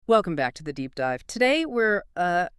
Welcome back to the deep dive. Today we're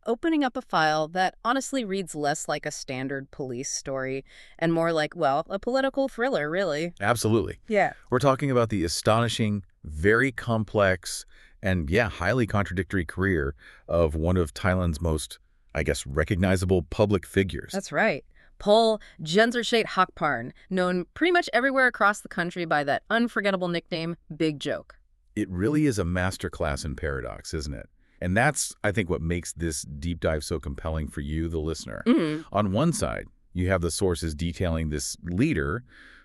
opening up a file that honestly reads less like a standard police story and more like, well, a political thriller, really. Absolutely. Yeah. We're talking about the astonishing, very complex, and highly contradictory career of one of Thailand's most, I guess, recognizable public figures. That's right. Paul Surachet Hakparn, known pretty much everywhere across the country by that unforgettable nickname, Big Joke. It really is a masterclass in paradox, isn't it? And that's, I think, what makes this deep dive so compelling for you, the listener. On one side, you have the sources detailing this leader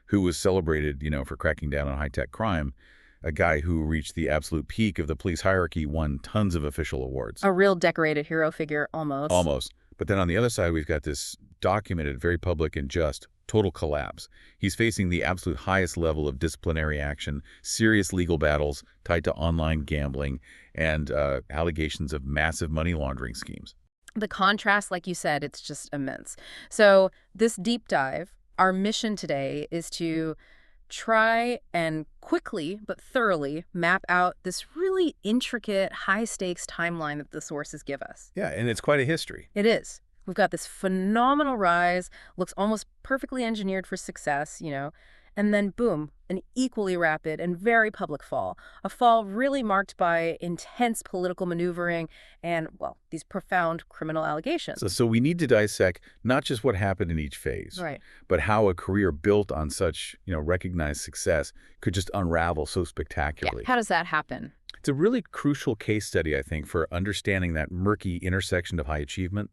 who was celebrated, for cracking down on high-tech crime, a guy who reached the absolute peak of the police hierarchy, won tons of official awards. A real decorated hero figure, almost. Almost. But then on the other side, we've got this documented, very public and just, total collapse. He's facing the absolute highest level of disciplinary action, serious legal battles tied to online gambling, and allegations of massive money laundering schemes. The contrast, like you said, it's just immense. So this deep dive, our mission today is to try and quickly but thoroughly map out this really intricate, high-stakes timeline that the sources give us. Yeah, and it's quite a history. It is. We've got this phenomenal rise, looks almost perfectly engineered for success, and then boom, an equally rapid and very public fall. A fall really marked by intense political maneuvering and, well, these profound criminal allegations. So we need to dissect not just what happened in each phase, Right. but how a career built on such, recognized success could just unravel so spectacularly. How does that happen? It's a really crucial case study, I think, for understanding that murky intersection of high achievement,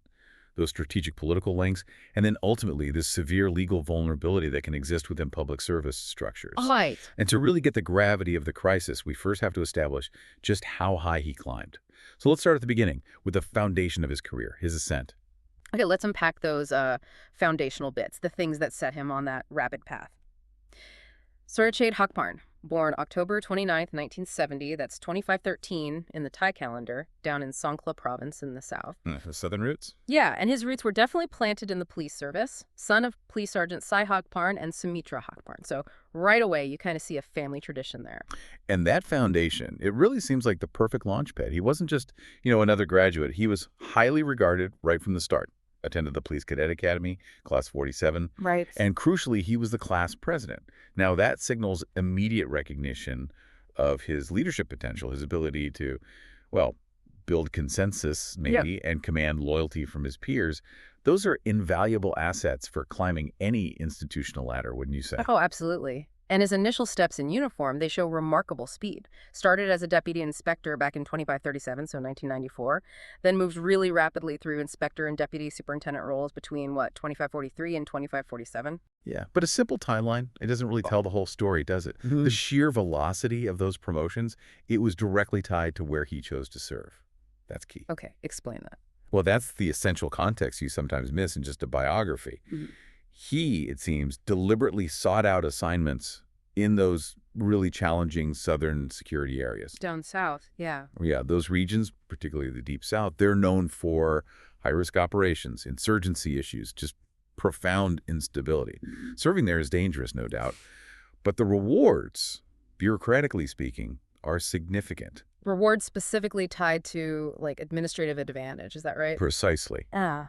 those strategic political links, and then ultimately this severe legal vulnerability that can exist within public service structures. Right. And to really get the gravity of the crisis, we first have to establish just how high he climbed. So let's start at the beginning with the foundation of his career, his ascent. Okay, let's unpack those foundational bits, the things that set him on that rapid path. Surachet Hakparn, born October 29th, 1970, that's 2513 in the Thai calendar, down in Songkhla province in the south. Southern roots? Yeah, and his roots were definitely planted in the police service, son of Police Sergeant Sai Hakparn and Sumitra Hakparn. So right away, you kind of see a family tradition there. And that foundation, it really seems like the perfect launchpad. He wasn't just, another graduate. He was highly regarded right from the start. Attended the Police Cadet Academy, Class 47. Right. And crucially, he was the class president. Now, that signals immediate recognition of his leadership potential, his ability to, build consensus, maybe, and command loyalty from his peers. Those are invaluable assets for climbing any institutional ladder, wouldn't you say? Oh, absolutely. And his initial steps in uniform, they show remarkable speed. Started as a deputy inspector back in 2537, so 1994, then moved really rapidly through inspector and deputy superintendent roles between, 2543 and 2547? Yeah, but a simple timeline, it doesn't really tell the whole story, does it? The sheer velocity of those promotions, it was directly tied to where he chose to serve. That's key. Okay, explain that. Well, that's the essential context you sometimes miss in just a biography. He, it seems, deliberately sought out assignments in those really challenging southern security areas. Down south, yeah. Yeah, those regions, particularly the Deep South, they're known for high-risk operations, insurgency issues, just profound instability. Serving there is dangerous, no doubt. But the rewards, bureaucratically speaking, are significant. Rewards specifically tied to, administrative advantage, is that right? Precisely. Ah.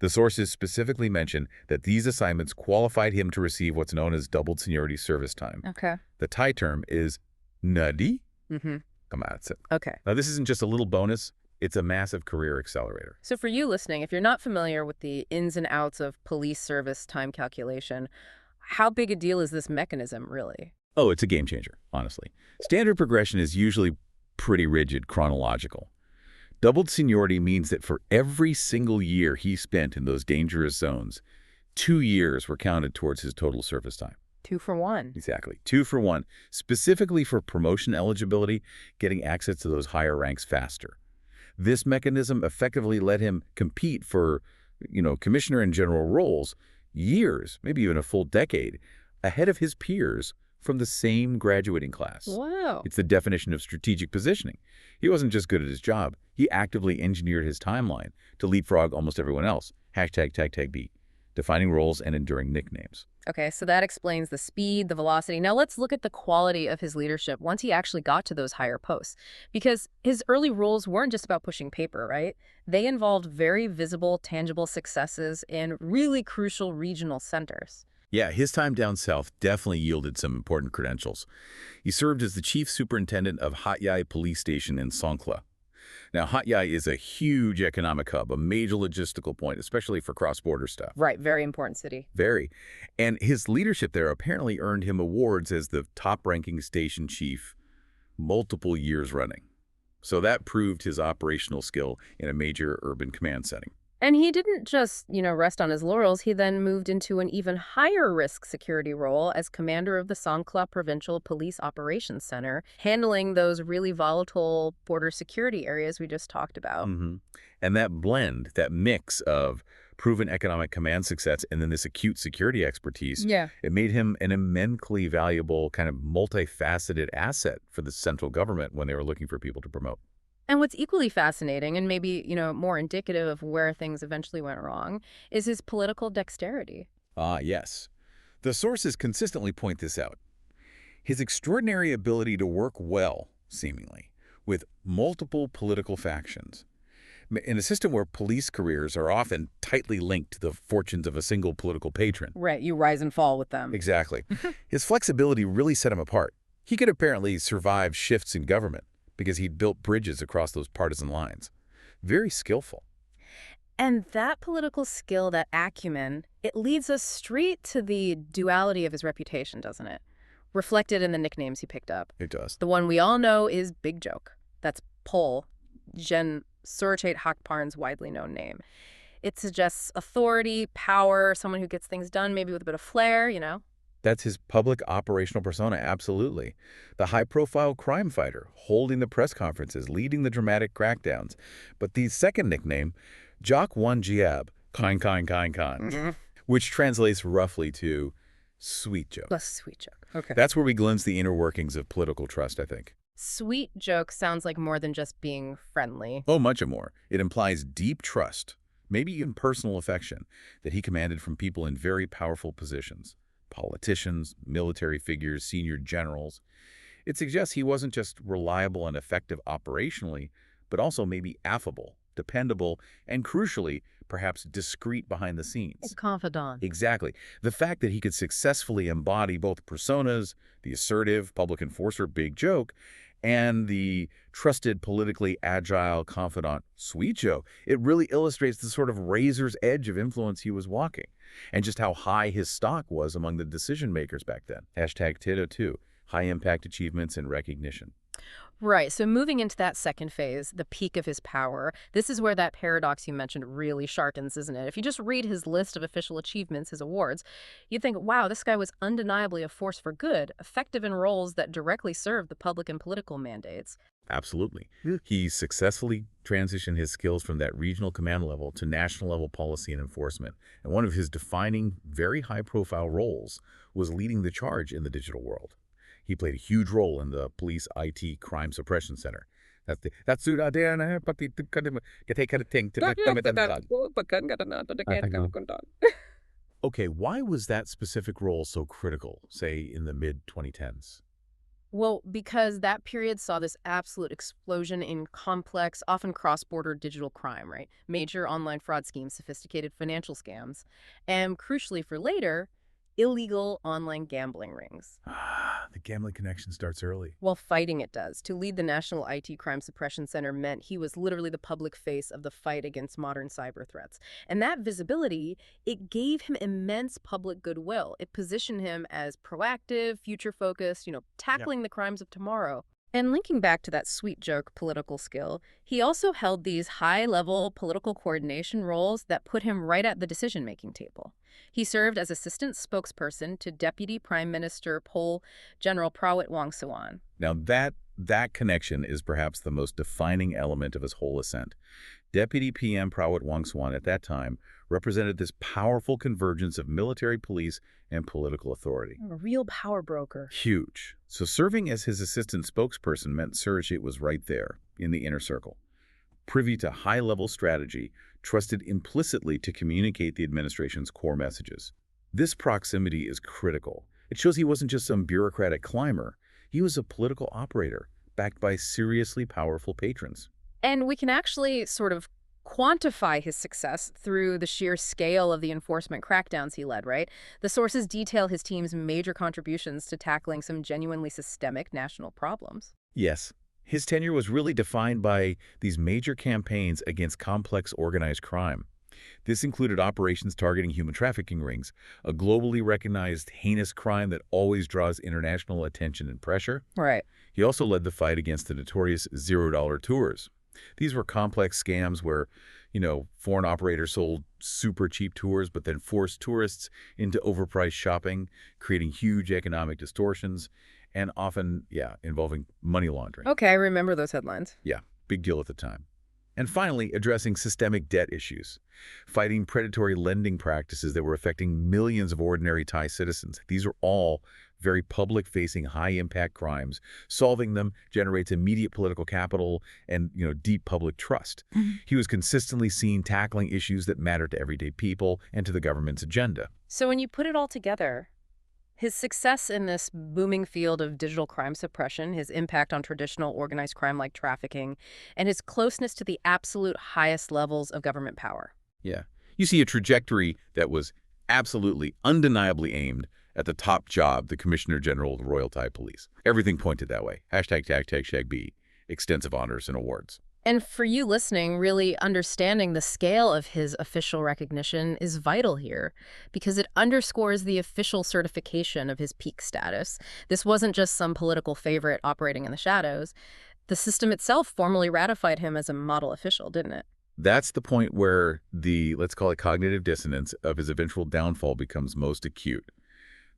The sources specifically mention that these assignments qualified him to receive what's known as doubled seniority service time. Okay. The Thai term is nadi. Mm-hmm. Come on, that's it. Okay. Now, this isn't just a little bonus. It's a massive career accelerator. So for you listening, if you're not familiar with the ins and outs of police service time calculation, how big a deal is this mechanism, really? Oh, it's a game changer, honestly. Standard progression is usually pretty rigid, chronological. Doubled seniority means that for every single year he spent in those dangerous zones, 2 years were counted towards his total service time. 2 for 1. Exactly. 2 for 1, specifically for promotion eligibility, getting access to those higher ranks faster. This mechanism effectively let him compete for, commissioner and general roles years, maybe even a full decade, ahead of his peers from the same graduating class. Wow. It's the definition of strategic positioning. He wasn't just good at his job. He actively engineered his timeline to leapfrog almost everyone else. #TAG B. Defining roles and enduring nicknames. Okay, so that explains the speed, the velocity. Now let's look at the quality of his leadership once he actually got to those higher posts. Because his early roles weren't just about pushing paper, right? They involved very visible, tangible successes in really crucial regional centers. Yeah, his time down south definitely yielded some important credentials. He served as the chief superintendent of Hatyai Police Station in Songkhla. Now, Hatyai is a huge economic hub, a major logistical point, especially for cross-border stuff. Right, very important city. Very. And his leadership there apparently earned him awards as the top-ranking station chief multiple years running. So that proved his operational skill in a major urban command setting. And he didn't just, rest on his laurels. He then moved into an even higher risk security role as commander of the Songkhla Provincial Police Operations Center, handling those really volatile border security areas we just talked about. And that blend, that mix of proven economic command success and then this acute security expertise, it made him an immensely valuable kind of multifaceted asset for the central government when they were looking for people to promote. And what's equally fascinating and maybe, more indicative of where things eventually went wrong is his political dexterity. Ah, yes. The sources consistently point this out. His extraordinary ability to work well, seemingly, with multiple political factions. In a system where police careers are often tightly linked to the fortunes of a single political patron. Right, you rise and fall with them. Exactly. His flexibility really set him apart. He could apparently survive shifts in government because he'd built bridges across those partisan lines. Very skillful. And that political skill, that acumen, it leads us straight to the duality of his reputation, doesn't it? Reflected in the nicknames he picked up. It does. The one we all know is Big Joke. That's Pol, Surachet Hakparn's widely known name. It suggests authority, power, someone who gets things done, maybe with a bit of flair, That's his public operational persona, absolutely. The high-profile crime fighter, holding the press conferences, leading the dramatic crackdowns. But the second nickname, Jock Waanjiab, which translates roughly to sweet joke. Plus sweet joke. Okay. That's where we glimpse the inner workings of political trust, I think. Sweet joke sounds like more than just being friendly. Oh, much more. It implies deep trust, maybe even personal affection, that he commanded from people in very powerful positions. Politicians, military figures, senior generals. It suggests he wasn't just reliable and effective operationally, but also maybe affable, dependable, and crucially, perhaps discreet behind the scenes. A confidant. Exactly. The fact that he could successfully embody both personas, the assertive public enforcer Big Joke, and the trusted, politically agile, confidant Sweet Joe, it really illustrates the sort of razor's edge of influence he was walking, and just how high his stock was among the decision makers back then. Hashtag Tito2, high impact achievements and recognition. Right. So moving into that second phase, the peak of his power, this is where that paradox you mentioned really sharpens, isn't it? If you just read his list of official achievements, his awards, you'd think, wow, this guy was undeniably a force for good, effective in roles that directly served the public and political mandates. Absolutely. He successfully transitioned his skills from that regional command level to national level policy and enforcement. And one of his defining, very high-profile roles was leading the charge in the digital world. He played a huge role in the Police IT Crime Suppression Center. Okay, why was that specific role so critical, say, in the mid-2010s? Well, because that period saw this absolute explosion in complex, often cross-border digital crime, right? Major online fraud schemes, sophisticated financial scams, and crucially for later, illegal online gambling rings. The gambling connection starts early. Well, fighting it does. To lead the National IT Crime Suppression Center meant he was literally the public face of the fight against modern cyber threats. And that visibility, it gave him immense public goodwill. It positioned him as proactive, future-focused, tackling the crimes of tomorrow. And linking back to that Sweet Joke political skill, he also held these high-level political coordination roles that put him right at the decision-making table. He served as assistant spokesperson to Deputy Prime Minister Pol General Prawit Wongsuwan. Now that connection is perhaps the most defining element of his whole ascent. Deputy PM Prawit Wongsuwan at that time represented this powerful convergence of military, police, and political authority. A real power broker. Huge. So serving as his assistant spokesperson meant Surachet was right there in the inner circle, privy to high-level strategy, trusted implicitly to communicate the administration's core messages. This proximity is critical. It shows he wasn't just some bureaucratic climber. He was a political operator, backed by seriously powerful patrons. And we can actually sort of quantify his success through the sheer scale of the enforcement crackdowns he led, right? The sources detail his team's major contributions to tackling some genuinely systemic national problems. Yes, his tenure was really defined by these major campaigns against complex organized crime. This included operations targeting human trafficking rings, a globally recognized heinous crime that always draws international attention and pressure. Right. He also led the fight against the notorious $0 tours. These were complex scams where, foreign operators sold super cheap tours but then forced tourists into overpriced shopping, creating huge economic distortions and often, involving money laundering. Okay, I remember those headlines. Yeah, big deal at the time. And finally, addressing systemic debt issues, fighting predatory lending practices that were affecting millions of ordinary Thai citizens. These are all very public-facing, high-impact crimes. Solving them generates immediate political capital and, deep public trust. He was consistently seen tackling issues that mattered to everyday people and to the government's agenda. So when you put it all together, his success in this booming field of digital crime suppression, his impact on traditional organized crime like trafficking, and his closeness to the absolute highest levels of government power. Yeah. You see a trajectory that was absolutely, undeniably aimed at the top job, the Commissioner General of the Royal Thai Police. Everything pointed that way. ###B. Extensive honors and awards. And for you listening, really understanding the scale of his official recognition is vital here because it underscores the official certification of his peak status. This wasn't just some political favorite operating in the shadows. The system itself formally ratified him as a model official, didn't it? That's the point where the, let's call it cognitive dissonance, of his eventual downfall becomes most acute.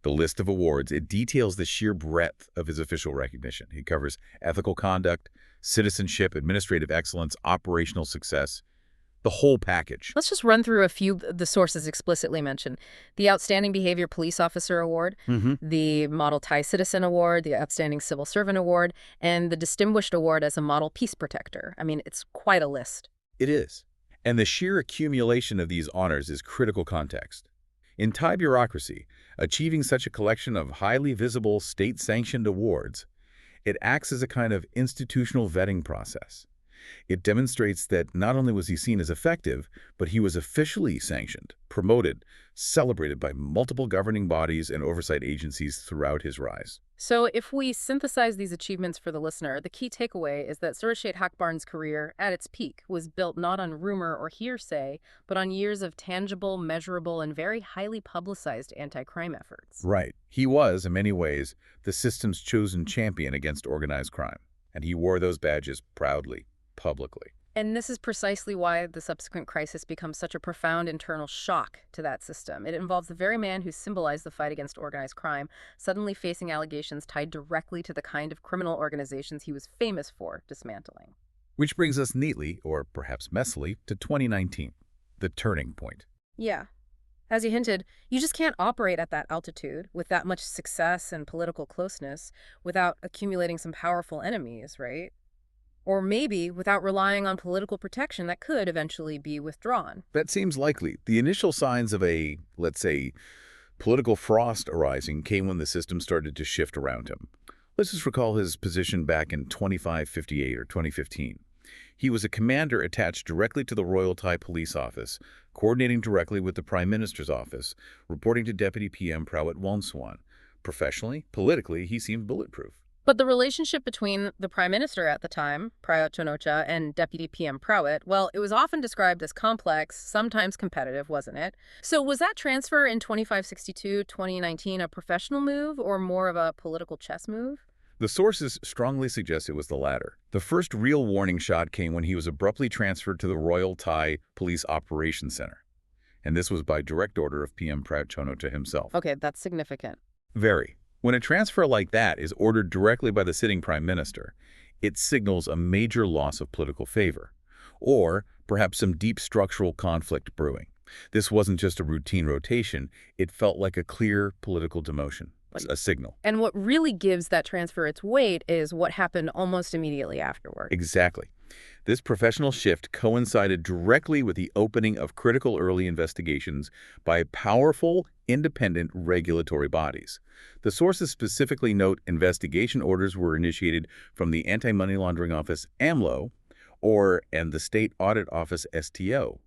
The list of awards, it details the sheer breadth of his official recognition. It covers ethical conduct, citizenship, administrative excellence, operational success, the whole package. Let's just run through a few of the sources explicitly mentioned. The Outstanding Behavior Police Officer Award, the Model Thai Citizen Award, the Outstanding Civil Servant Award, and the Distinguished Award as a Model Peace Protector. I mean, it's quite a list. It is. And the sheer accumulation of these honors is critical context. In Thai bureaucracy, achieving such a collection of highly visible state-sanctioned awards, it acts as a kind of institutional vetting process. It demonstrates that not only was he seen as effective, but he was officially sanctioned, promoted, celebrated by multiple governing bodies and oversight agencies throughout his rise. So if we synthesize these achievements for the listener, the key takeaway is that Surachet Hakparn's career, at its peak, was built not on rumor or hearsay, but on years of tangible, measurable, and very highly publicized anti-crime efforts. Right. He was, in many ways, the system's chosen champion against organized crime, and he wore those badges proudly, publicly. And this is precisely why the subsequent crisis becomes such a profound internal shock to that system. It involves the very man who symbolized the fight against organized crime, suddenly facing allegations tied directly to the kind of criminal organizations he was famous for dismantling. Which brings us neatly, or perhaps messily, to 2019, the turning point. Yeah. As you hinted, you just can't operate at that altitude with that much success and political closeness without accumulating some powerful enemies, right? Or maybe without relying on political protection that could eventually be withdrawn. That seems likely. The initial signs of a, let's say, political frost arising came when the system started to shift around him. Let's just recall his position back in 2558 or 2015. He was a commander attached directly to the Royal Thai Police Office, coordinating directly with the Prime Minister's office, reporting to Deputy PM Prawit Wongsuwan. Professionally, politically, he seemed bulletproof. But the relationship between the Prime Minister at the time, Prayut Chan-o-cha, and Deputy PM Prawit, well, it was often described as complex, sometimes competitive, wasn't it? So was that transfer in 2562-2019 a professional move or more of a political chess move? The sources strongly suggest it was the latter. The first real warning shot came when he was abruptly transferred to the Royal Thai Police Operations Center. And this was by direct order of PM Prayut Chan-o-cha himself. Okay, that's significant. Very. When a transfer like that is ordered directly by the sitting prime minister, it signals a major loss of political favor, or perhaps some deep structural conflict brewing. This wasn't just a routine rotation, it felt like a clear political demotion, a signal. And what really gives that transfer its weight is what happened almost immediately afterward. Exactly. This professional shift coincided directly with the opening of critical early investigations by powerful, independent regulatory bodies. The sources specifically note investigation orders were initiated from the Anti-Money Laundering Office, AMLO, and the State Audit Office, STO.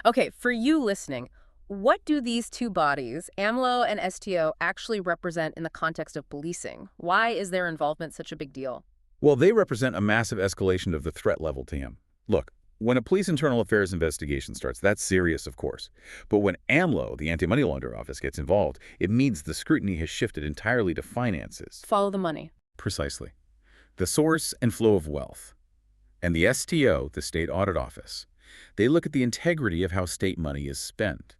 Okay, for you listening, what do these two bodies, AMLO and STO, actually represent in the context of policing? Why is their involvement such a big deal? Well, they represent a massive escalation of the threat level to him. Look, when a police internal affairs investigation starts, that's serious, of course. But when AMLO, the Anti-Money Laundering Office, gets involved, it means the scrutiny has shifted entirely to finances. Follow the money. Precisely. The source and flow of wealth. And the STO, the State Audit Office, they look at the integrity of how state money is spent.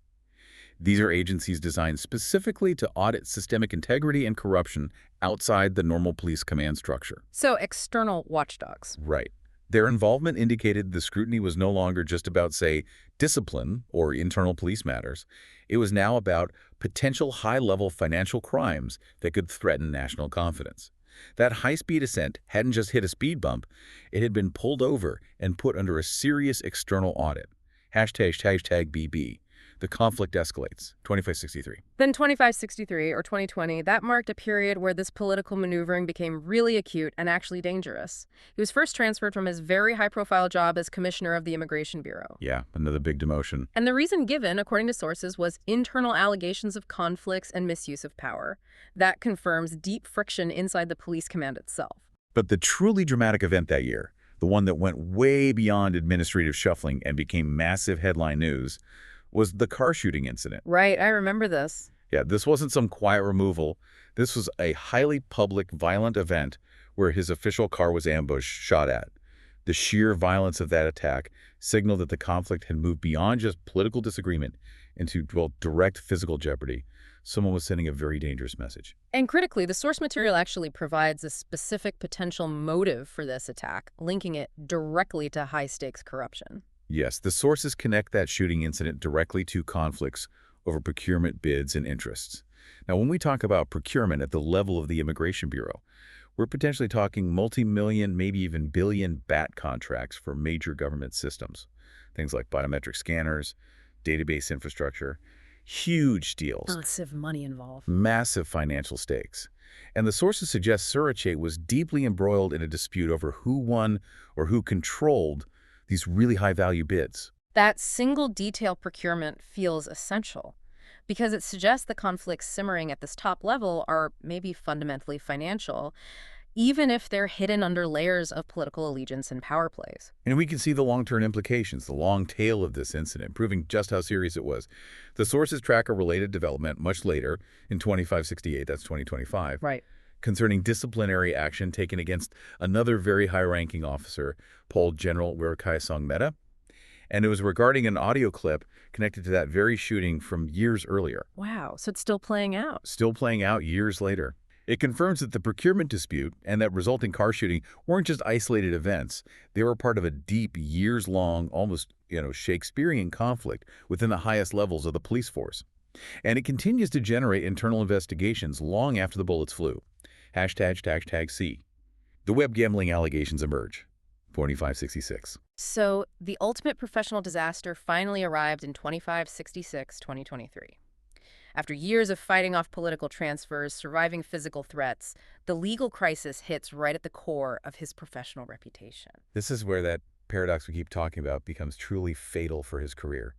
These are agencies designed specifically to audit systemic integrity and corruption outside the normal police command structure. So external watchdogs. Right. Their involvement indicated the scrutiny was no longer just about, say, discipline or internal police matters. It was now about potential high-level financial crimes that could threaten national confidence. That high-speed ascent hadn't just hit a speed bump, it had been pulled over and put under a serious external audit. Hashtag BB. The conflict escalates. 2563. Then 2563, or 2020, that marked a period where this political maneuvering became really acute and actually dangerous. He was first transferred from his very high-profile job as commissioner of the Immigration Bureau. Yeah, another big demotion. And the reason given, according to sources, was internal allegations of conflicts and misuse of power. That confirms deep friction inside the police command itself. But the truly dramatic event that year, the one that went way beyond administrative shuffling and became massive headline news, was the car shooting incident. Right, I remember this. Yeah, this wasn't some quiet removal. This was a highly public, violent event where his official car was ambushed, shot at. The sheer violence of that attack signaled that the conflict had moved beyond just political disagreement into, well, direct physical jeopardy. Someone was sending a very dangerous message. And critically, the source material actually provides a specific potential motive for this attack, linking it directly to high-stakes corruption. Yes, the sources connect that shooting incident directly to conflicts over procurement bids and interests. Now, when we talk about procurement at the level of the Immigration Bureau, we're potentially talking multi-million, maybe even billion BAT contracts for major government systems. Things like biometric scanners, database infrastructure, huge deals. Massive money involved. Massive financial stakes. And the sources suggest Surachet was deeply embroiled in a dispute over who won or who controlled these really high-value bids. That single detail procurement feels essential because it suggests the conflicts simmering at this top level are maybe fundamentally financial, even if they're hidden under layers of political allegiance and power plays. And we can see the long-term implications, the long tail of this incident, proving just how serious it was. The sources track a related development much later, in 2568, that's 2025. Right. Concerning disciplinary action taken against another very high-ranking officer, Paul General Wirkai Song Meta. And it was regarding an audio clip connected to that very shooting from years earlier. Wow, so it's still playing out. Still playing out years later. It confirms that the procurement dispute and that resulting car shooting weren't just isolated events. They were part of a deep, years-long, almost, Shakespearean conflict within the highest levels of the police force. And it continues to generate internal investigations long after the bullets flew. Hashtag C. The web gambling allegations emerge. 2566. So the ultimate professional disaster finally arrived in 2566, 2023. After years of fighting off political transfers, surviving physical threats, the legal crisis hits right at the core of his professional reputation. This is where that paradox we keep talking about becomes truly fatal for his career.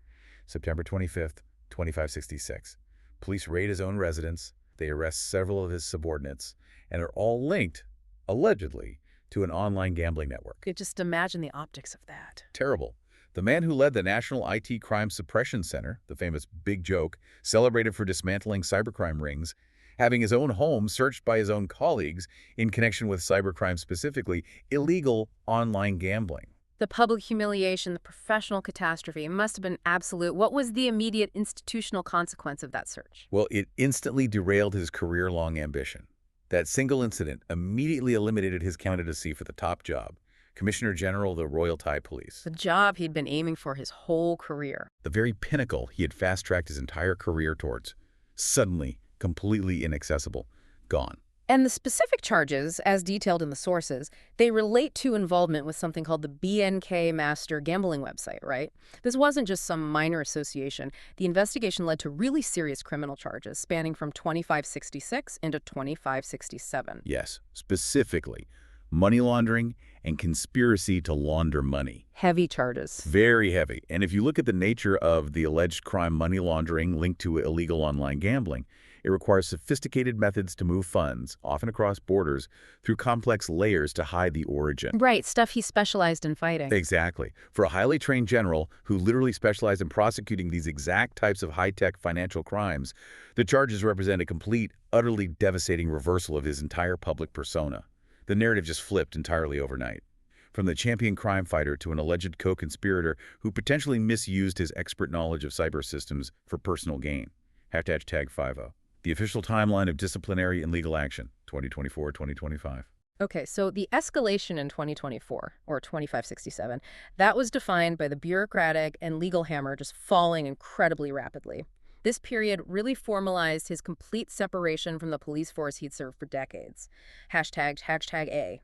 September 25th, 2566. Police raid his own residence. They arrest several of his subordinates and are all linked, allegedly, to an online gambling network. You could just imagine the optics of that. Terrible. The man who led the National IT Crime Suppression Center, the famous Big Joke, celebrated for dismantling cybercrime rings, having his own home searched by his own colleagues in connection with cybercrime, specifically illegal online gambling. The public humiliation, the professional catastrophe must have been absolute. What was the immediate institutional consequence of that search? Well, it instantly derailed his career-long ambition. That single incident immediately eliminated his candidacy for the top job, Commissioner General of the Royal Thai Police. The job he'd been aiming for his whole career. The very pinnacle he had fast-tracked his entire career towards. Suddenly, completely inaccessible. Gone. And the specific charges, as detailed in the sources, they relate to involvement with something called the BNK Master gambling website, right? This wasn't just some minor association. The investigation led to really serious criminal charges spanning from 2566 into 2567. Yes, specifically money laundering and conspiracy to launder money. Heavy charges. Very heavy. And if you look at the nature of the alleged crime money laundering linked to illegal online gambling, it requires sophisticated methods to move funds, often across borders, through complex layers to hide the origin. Right, stuff he specialized in fighting. Exactly. For a highly trained general who literally specialized in prosecuting these exact types of high-tech financial crimes, the charges represent a complete, utterly devastating reversal of his entire public persona. The narrative just flipped entirely overnight. From the champion crime fighter to an alleged co-conspirator who potentially misused his expert knowledge of cyber systems for personal gain. #50. The official timeline of disciplinary and legal action, 2024-2025. Okay, so the escalation in 2024, or 2567, that was defined by the bureaucratic and legal hammer just falling incredibly rapidly. This period really formalized his complete separation from the police force he'd served for decades. #A.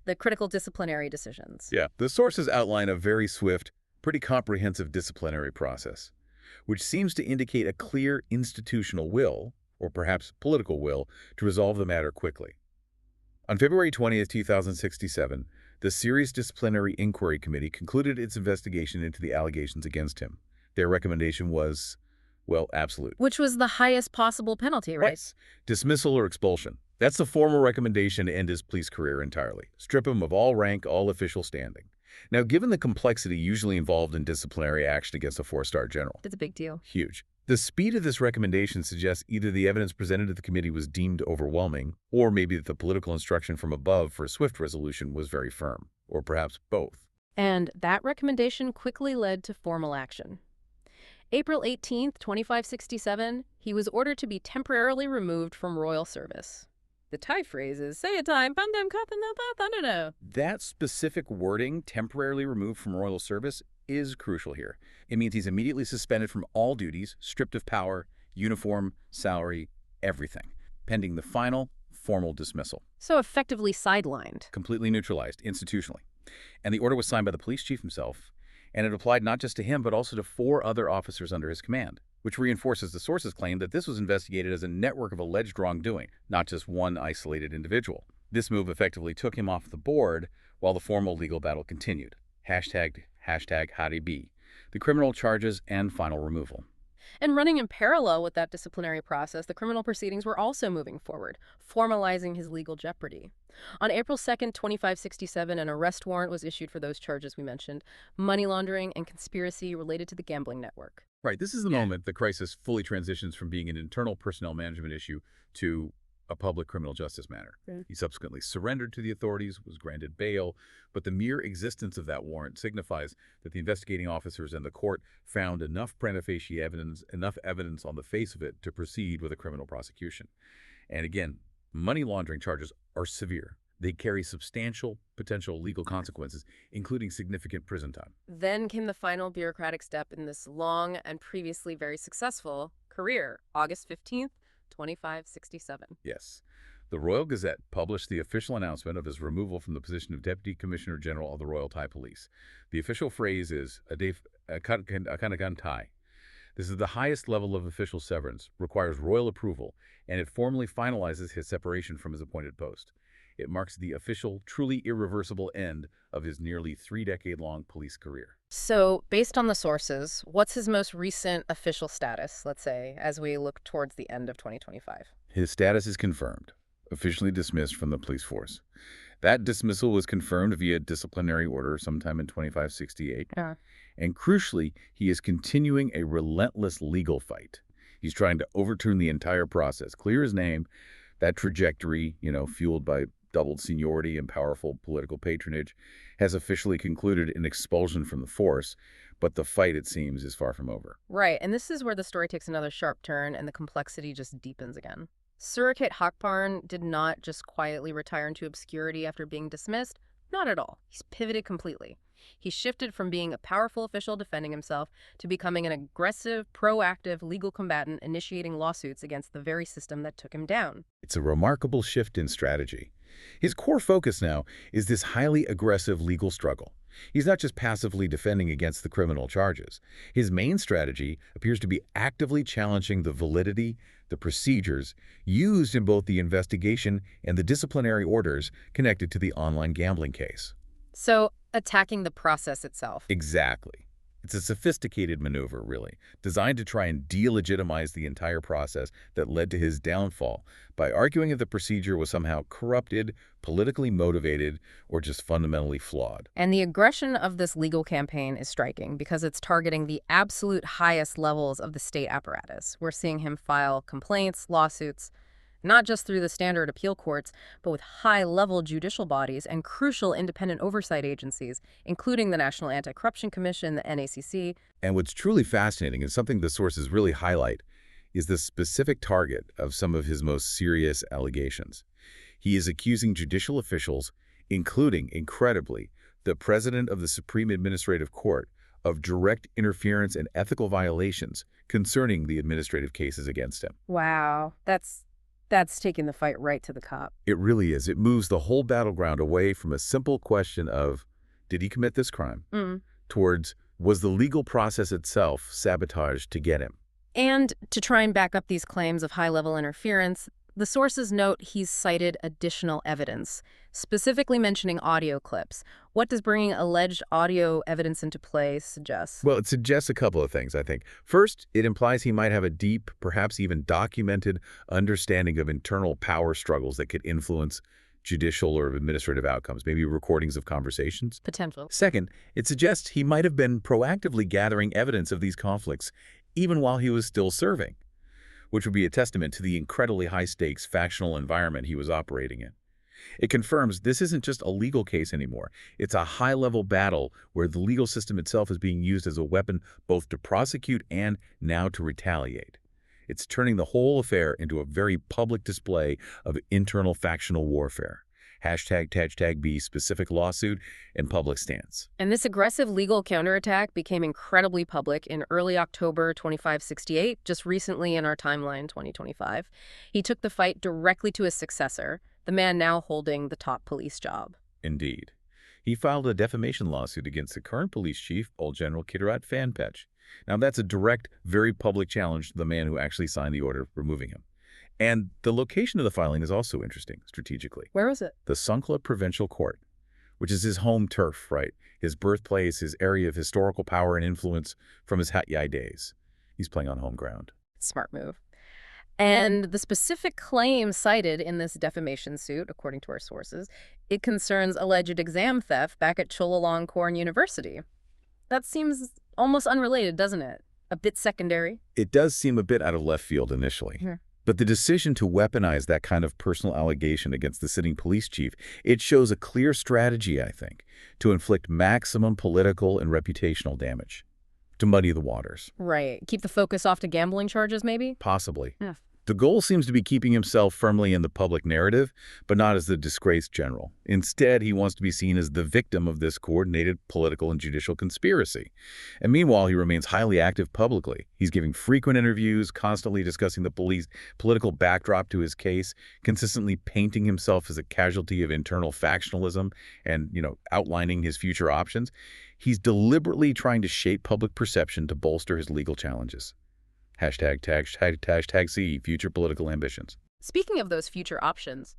The critical disciplinary decisions. Yeah, the sources outline a very swift, pretty comprehensive disciplinary process, which seems to indicate a clear institutional will, or perhaps political will, to resolve the matter quickly. On February 20th, 2067, the Serious Disciplinary Inquiry Committee concluded its investigation into the allegations against him. Their recommendation was, well, absolute. Which was the highest possible penalty, right? Yes. Dismissal or expulsion. That's the formal recommendation to end his police career entirely. Strip him of all rank, all official standing. Now, given the complexity usually involved in disciplinary action against a four-star general. That's a big deal. Huge. The speed of this recommendation suggests either the evidence presented to the committee was deemed overwhelming, or maybe that the political instruction from above for a swift resolution was very firm, or perhaps both. And that recommendation quickly led to formal action. April 18th, 2567, he was ordered to be temporarily removed from royal service. The Thai phrase is, say a time, pandem no. That specific wording, temporarily removed from royal service, is crucial here. It means he's immediately suspended from all duties, stripped of power, uniform, salary, everything, pending the final, formal dismissal. So effectively sidelined. Completely neutralized, institutionally. And the order was signed by the police chief himself, and it applied not just to him, but also to 4 other officers under his command, which reinforces the source's claim that this was investigated as a network of alleged wrongdoing, not just one isolated individual. This move effectively took him off the board while the formal legal battle continued. #HariB, the criminal charges and final removal. And running in parallel with that disciplinary process, the criminal proceedings were also moving forward, formalizing his legal jeopardy. On April 2nd, 2567, an arrest warrant was issued for those charges we mentioned, money laundering and conspiracy related to the gambling network. Right, this is the moment the crisis fully transitions from being an internal personnel management issue to a public criminal justice matter. Yeah. He subsequently surrendered to the authorities, was granted bail, but the mere existence of that warrant signifies that the investigating officers and the court found enough prima facie evidence, enough evidence on the face of it to proceed with a criminal prosecution. And again, money laundering charges are severe. They carry substantial potential legal consequences, including significant prison time. Then came the final bureaucratic step in this long and previously very successful career, August 15th, 2567. Yes. The Royal Gazette published the official announcement of his removal from the position of Deputy Commissioner General of the Royal Thai Police. The official phrase is "Akanagan Thai." This is the highest level of official severance, requires royal approval, and it formally finalizes his separation from his appointed post. It marks the official, truly irreversible end of his nearly 3-decade-long police career. So, based on the sources, what's his most recent official status, let's say, as we look towards the end of 2025? His status is confirmed, officially dismissed from the police force. That dismissal was confirmed via disciplinary order sometime in 2568. Yeah. And crucially, he is continuing a relentless legal fight. He's trying to overturn the entire process, clear his name, that trajectory, fueled by doubled seniority and powerful political patronage, has officially concluded in expulsion from the force, but the fight, it seems, is far from over. Right, and this is where the story takes another sharp turn and the complexity just deepens again. Surachet Hakparn did not just quietly retire into obscurity after being dismissed. Not at all. He's pivoted completely. He shifted from being a powerful official defending himself to becoming an aggressive, proactive legal combatant initiating lawsuits against the very system that took him down. It's a remarkable shift in strategy. His core focus now is this highly aggressive legal struggle. He's not just passively defending against the criminal charges. His main strategy appears to be actively challenging the validity, the procedures used in both the investigation and the disciplinary orders connected to the online gambling case. So, attacking the process itself. Exactly. It's a sophisticated maneuver, really, designed to try and delegitimize the entire process that led to his downfall by arguing that the procedure was somehow corrupted, politically motivated, or just fundamentally flawed. And the aggression of this legal campaign is striking because it's targeting the absolute highest levels of the state apparatus. We're seeing him file complaints, lawsuits, not just through the standard appeal courts, but with high-level judicial bodies and crucial independent oversight agencies, including the National Anti-Corruption Commission, the NACC. And what's truly fascinating, and something the sources really highlight, is the specific target of some of his most serious allegations. He is accusing judicial officials, including, incredibly, the president of the Supreme Administrative Court, of direct interference and ethical violations concerning the administrative cases against him. Wow, that's taking the fight right to the cop. It really is. It moves the whole battleground away from a simple question of, did he commit this crime? Towards, was the legal process itself sabotaged to get him? And to try and back up these claims of high-level interference, the sources note he's cited additional evidence, specifically mentioning audio clips. What does bringing alleged audio evidence into play suggest? Well, it suggests a couple of things, I think. First, it implies he might have a deep, perhaps even documented understanding of internal power struggles that could influence judicial or administrative outcomes, maybe recordings of conversations. Potential. Second, it suggests he might have been proactively gathering evidence of these conflicts, even while he was still serving, which would be a testament to the incredibly high-stakes factional environment he was operating in. It confirms this isn't just a legal case anymore. It's a high-level battle where the legal system itself is being used as a weapon both to prosecute and now to retaliate. It's turning the whole affair into a very public display of internal factional warfare. #B specific lawsuit and public stance. And this aggressive legal counterattack became incredibly public in early October 2568, just recently in our timeline 2025. He took the fight directly to his successor, the man now holding the top police job. Indeed. He filed a defamation lawsuit against the current police chief, old General Kirat Fanpech. Now that's a direct, very public challenge to the man who actually signed the order removing him. And the location of the filing is also interesting, strategically. Where is it? The Songkhla Provincial Court, which is his home turf, right? His birthplace, his area of historical power and influence from his Hat Yai days. He's playing on home ground. Smart move. And the specific claim cited in this defamation suit, according to our sources, it concerns alleged exam theft back at Chulalongkorn University. That seems almost unrelated, doesn't it? A bit secondary. It does seem a bit out of left field initially. But the decision to weaponize that kind of personal allegation against the sitting police chief, it shows a clear strategy, I think, to inflict maximum political and reputational damage, to muddy the waters. Right. Keep the focus off to gambling charges, maybe? Possibly. Yeah. The goal seems to be keeping himself firmly in the public narrative, but not as the disgraced general. Instead, he wants to be seen as the victim of this coordinated political and judicial conspiracy. And meanwhile, he remains highly active publicly. He's giving frequent interviews, constantly discussing the political backdrop to his case, consistently painting himself as a casualty of internal factionalism and, outlining his future options. He's deliberately trying to shape public perception to bolster his legal challenges. #C, future political ambitions. Speaking of those future options,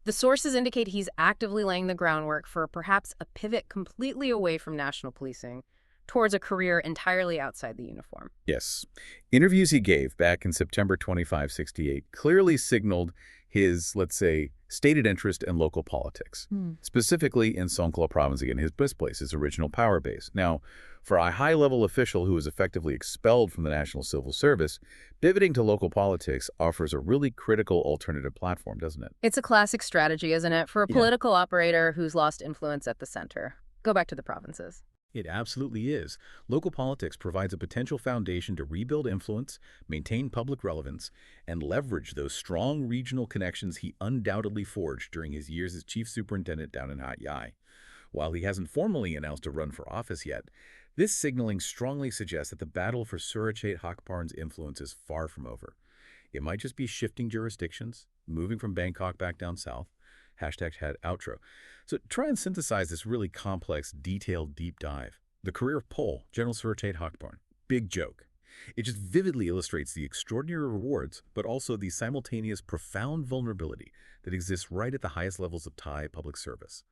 the sources indicate he's actively laying the groundwork for perhaps a pivot completely away from national policing towards a career entirely outside the uniform. Yes. Interviews he gave back in September 2568 clearly signaled his, let's say, stated interest in local politics, specifically in Songkhla province, again, his birthplace, his original power base. Now, for a high-level official who was effectively expelled from the National Civil Service, pivoting to local politics offers a really critical alternative platform, doesn't it? It's a classic strategy, isn't it, for a political operator who's lost influence at the center. Go back to the provinces. It absolutely is. Local politics provides a potential foundation to rebuild influence, maintain public relevance, and leverage those strong regional connections he undoubtedly forged during his years as chief superintendent down in Hat Yai. While he hasn't formally announced a run for office yet, this signaling strongly suggests that the battle for Surachet Hakparn's influence is far from over. It might just be shifting jurisdictions, moving from Bangkok back down south. Hashtag had outro. So try and synthesize this really complex, detailed deep dive. The career of Pol, General Surachet Hakparn. Big joke. It just vividly illustrates the extraordinary rewards, but also the simultaneous profound vulnerability that exists right at the highest levels of Thai public service.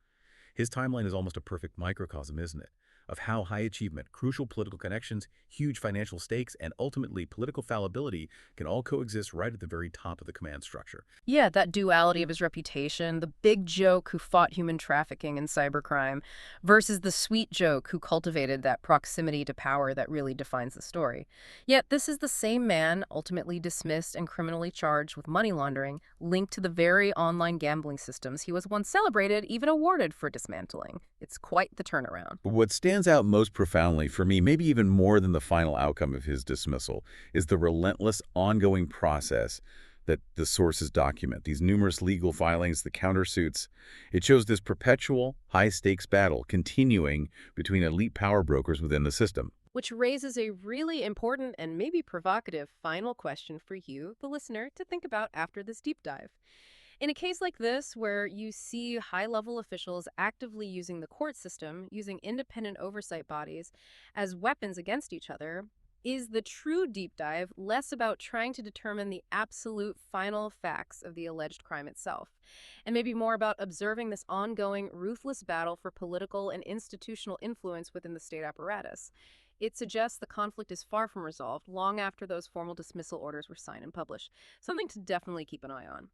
His timeline is almost a perfect microcosm, isn't it? Of how high achievement, crucial political connections, huge financial stakes, and ultimately political fallibility can all coexist right at the very top of the command structure. Yeah, that duality of his reputation, the big joke who fought human trafficking and cybercrime, versus the sweet joke who cultivated that proximity to power that really defines the story. Yet this is the same man ultimately dismissed and criminally charged with money laundering, linked to the very online gambling systems he was once celebrated, even awarded for dismantling. It's quite the turnaround. But what stands out most profoundly for me, maybe even more than the final outcome of his dismissal, is the relentless, ongoing process that the sources document. These numerous legal filings, the countersuits. It shows this perpetual, high-stakes battle continuing between elite power brokers within the system. Which raises a really important and maybe provocative final question for you, the listener, to think about after this deep dive. In a case like this, where you see high-level officials actively using the court system, using independent oversight bodies as weapons against each other, is the true deep dive less about trying to determine the absolute final facts of the alleged crime itself, and maybe more about observing this ongoing, ruthless battle for political and institutional influence within the state apparatus? It suggests the conflict is far from resolved long after those formal dismissal orders were signed and published, something to definitely keep an eye on.